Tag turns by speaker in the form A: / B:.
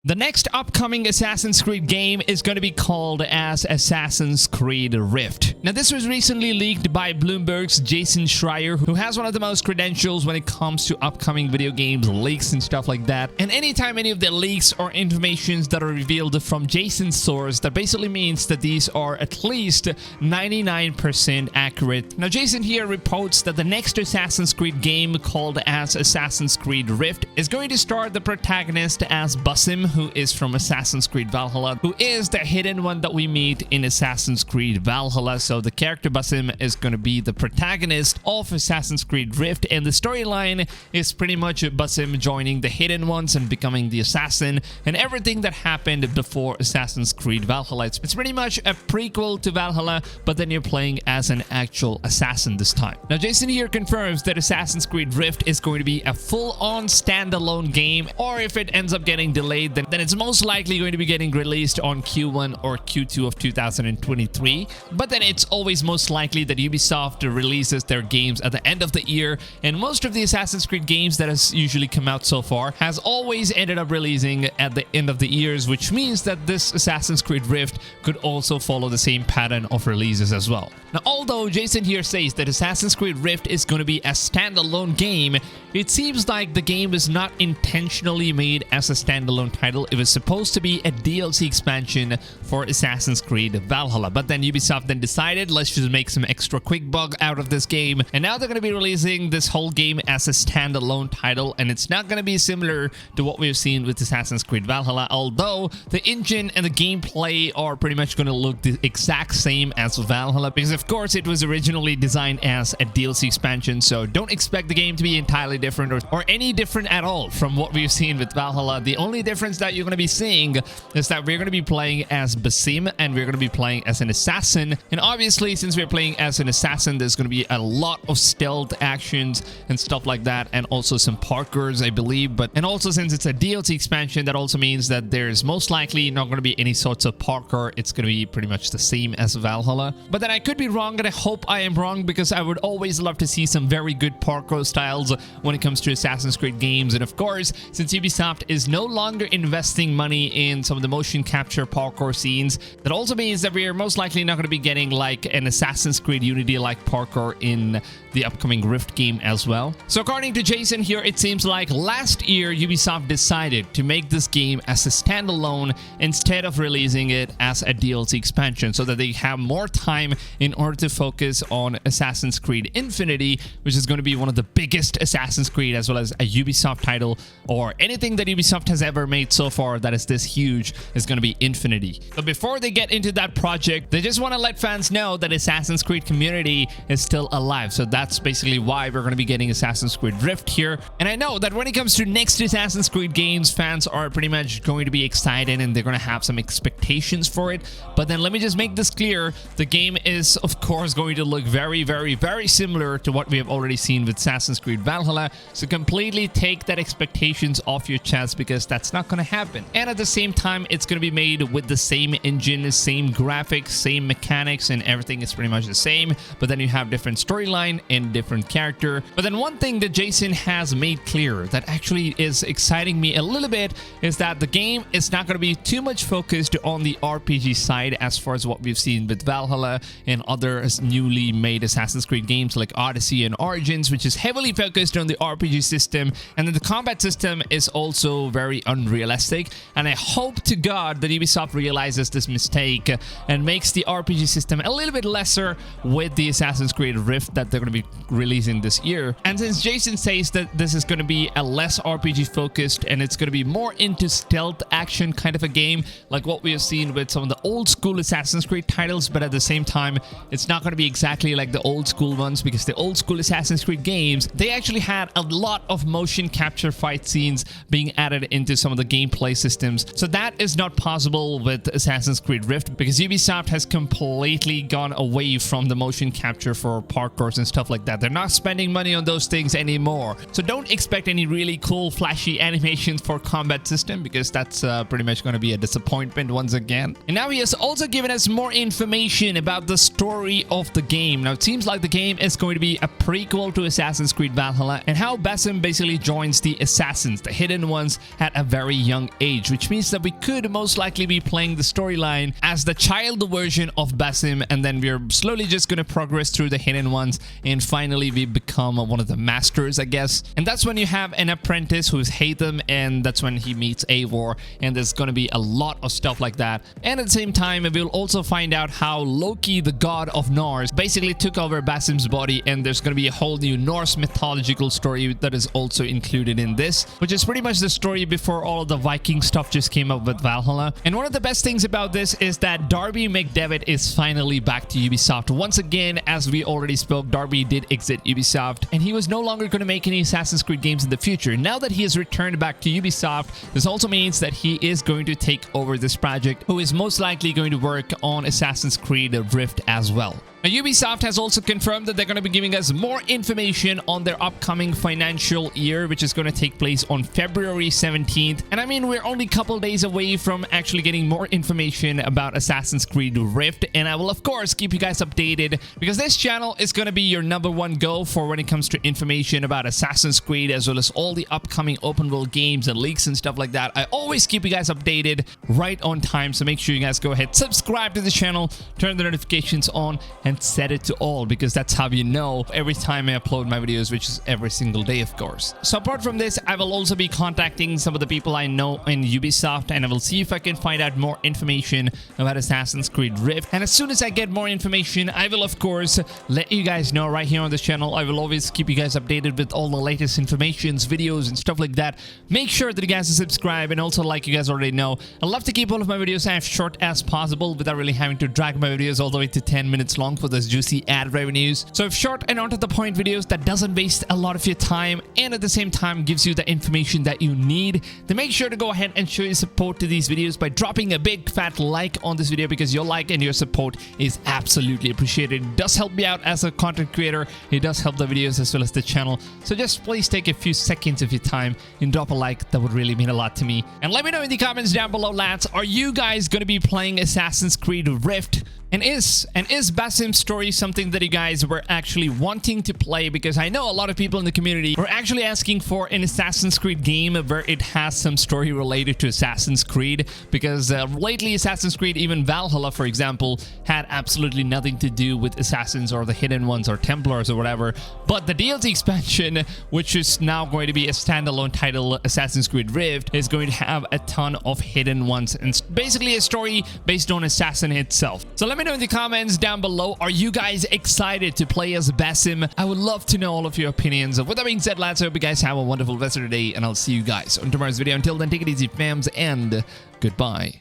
A: The next upcoming Assassin's Creed game is going to be called as Assassin's Creed Rift. Now, this was recently leaked by Bloomberg's Jason Schreier, who has one of the most credentials when it comes to upcoming video games, leaks and stuff like that. And anytime any of the leaks or informations that are revealed from Jason's source, that basically means that these are at least 99% accurate. Now, Jason here reports that the next Assassin's Creed game called as Assassin's Creed Rift is going to star the protagonist as Basim, who is from Assassin's Creed Valhalla, who is the hidden one that we meet in Assassin's Creed Valhalla. So the character Basim is going to be the protagonist of Assassin's Creed Rift, and the storyline is pretty much Basim joining the hidden ones and becoming the assassin, and everything that happened before Assassin's Creed Valhalla. It's pretty much a prequel to Valhalla, but then you're playing as an actual assassin this time. Now, Jason here confirms that Assassin's Creed Rift is going to be a full-on standalone game, or if it ends up getting delayed, then it's most likely going to be getting released on Q1 or Q2 of 2023. But then it's always most likely that Ubisoft releases their games at the end of the year, and most of the Assassin's Creed games that has usually come out so far has always ended up releasing at the end of the years, which means that this Assassin's Creed Rift could also follow the same pattern of releases as well. Now, although Jason here says that Assassin's Creed Rift is going to be a standalone game, it seems like the game is not intentionally made as a standalone title. It was supposed to be a DLC expansion for Assassin's Creed Valhalla, but then Ubisoft then decided, let's just make some extra quick buck out of this game, and now they're going to be releasing this whole game as a standalone title, and it's not going to be similar to what we've seen with Assassin's Creed Valhalla, although the engine and the gameplay are pretty much going to look the exact same as Valhalla, because of course it was originally designed as a DLC expansion. So don't expect the game to be entirely different or any different at all from what we've seen with Valhalla. The only difference that you're going to be seeing is that we're going to be playing as Basim, and we're going to be playing as an assassin. And obviously, since we're playing as an assassin, there's going to be a lot of stealth actions and stuff like that, and also some parkours, I believe. And also, since it's a DLC expansion, that also means that there's most likely not going to be any sorts of parkour. It's going to be pretty much the same as Valhalla. But then I could be wrong, and I hope I am wrong, because I would always love to see some very good parkour styles when it comes to Assassin's Creed games. And of course, since Ubisoft is no longer investing money in some of the motion capture parkour scenes, that also means that we are most likely not going to be getting like an Assassin's Creed Unity like parkour in the upcoming Rift game as well. So according to Jason here, it seems like last year Ubisoft decided to make this game as a standalone instead of releasing it as a DLC expansion, so that they have more time in order to focus on Assassin's Creed Infinity, which is going to be one of the biggest Assassin's Creed as well as a Ubisoft title, or anything that Ubisoft has ever made so far that is this huge is going to be Infinity. But before they get into that project, they just want to let fans know that Assassin's Creed community is still alive. So that's basically why we're going to be getting Assassin's Creed Rift here. And I know that when it comes to next Assassin's Creed games, fans are pretty much going to be excited and they're going to have some expectations for it. But then let me just make this clear. The game is, of course, going to look very, very, very similar to what we have already seen with Assassin's Creed Valhalla. So completely take that expectations off your chest, because that's not going to happen. And at the same time, it's going to be made with the same engine, same graphics, same mechanics, and everything is pretty much the same. But then you have different storyline and different character. But then one thing that Jason has made clear that actually is exciting me a little bit is that the game is not going to be too much focused on the RPG side as far as what we've seen with Valhalla and other newly made Assassin's Creed games like Odyssey and Origins, which is heavily focused on the RPG system. And then the combat system is also very unrealistic. And I hope to God that Ubisoft realizes this mistake and makes the RPG system a little bit lesser with the Assassin's Creed Rift that they're going to be releasing this year. And since Jason says that this is going to be a less RPG focused and it's going to be more into stealth action kind of a game, like what we have seen with some of the old school Assassin's Creed titles, but at the same time, it's not going to be exactly like the old school ones, because the old school Assassin's Creed games, they actually had a lot of motion capture fight scenes being added into some of the gameplay systems. So that is not possible with Assassin's Creed Rift, because Ubisoft has completely gone away from the motion capture for parkours and stuff like that. They're not spending money on those things anymore. So don't expect any really cool flashy animations for combat system, because that's pretty much going to be a disappointment once again. And now he has also given us more information about the story of the game. Now it seems like the game is going to be a prequel to Assassin's Creed Valhalla, and how Basim basically joins the assassins, the hidden ones, at a very young age, which means that we could most likely be playing the storyline as the child version of Basim, and then we're slowly just going to progress through the hidden ones, and finally we become one of the masters, I guess. And that's when you have an apprentice who's Hatham, and that's when he meets Eivor, and there's going to be a lot of stuff like that. And at the same time, we'll also find out how Loki, the god of Norse, basically took over Basim's body, and there's going to be a whole new Norse mythological story that is also included in this, which is pretty much the story before all of the Viking stuff just came up with Valhalla. And one of the best things about this is that Darby McDevitt is finally back to Ubisoft. Once again, as we already spoke, Darby did exit Ubisoft, and he was no longer going to make any Assassin's Creed games in the future. Now that he has returned back to Ubisoft, this also means that he is going to take over this project, who is most likely going to work on Assassin's Creed Rift as well. Now, Ubisoft has also confirmed that they're going to be giving us more information on their upcoming financial year, which is going to take place on February 17th. And I mean, we're only a couple days away from actually getting more information about Assassin's Creed Rift. And I will, of course, keep you guys updated, because this channel is going to be your #1 go for when it comes to information about Assassin's Creed, as well as all the upcoming open world games and leaks and stuff like that. I always keep you guys updated right on time, so make sure you guys go ahead, subscribe to the channel, turn the notifications on, and set it to all, because that's how you know every time I upload my videos, which is every single day, of course. So apart from this, I will also be contacting some of the people I know in Ubisoft, and I will see if I can find out more information about Assassin's Creed Rift. And as soon as I get more information, I will of course let you guys know right here on this channel. I will always keep you guys updated with all the latest informations, videos, and stuff like that. Make sure that you guys subscribe, and also, like you guys already know, I love to keep all of my videos as short as possible without really having to drag my videos all the way to 10 minutes long for those juicy ad revenues. So if short and onto the point videos that doesn't waste a lot of your time, and at the same time gives you the information that you need, then make sure to go ahead and show your support to these videos by dropping a big fat like on this video, because your like and your support is absolutely appreciated. It does help me out as a content creator. It does help the videos as well as the channel. So just please take a few seconds of your time and drop a like. That would really mean a lot to me. And let me know in the comments down below, lads, are you guys going to be playing Assassin's Creed Rift? And is Basim's story something that you guys were actually wanting to play? Because I know a lot of people in the community were actually asking for an Assassin's Creed game where it has some story related to Assassin's Creed, because lately Assassin's Creed, even Valhalla for example, had absolutely nothing to do with Assassins or the Hidden Ones or Templars or whatever. But the DLC expansion, which is now going to be a standalone title, Assassin's Creed Rift, is going to have a ton of Hidden Ones and basically a story based on Assassin itself. So let me know in the comments down below, are you guys excited to play as Basim? I would love to know all of your opinions. With that being said, lads, I hope you guys have a wonderful rest of the day, and I'll see you guys on tomorrow's video. Until then, take it easy, fams, and goodbye.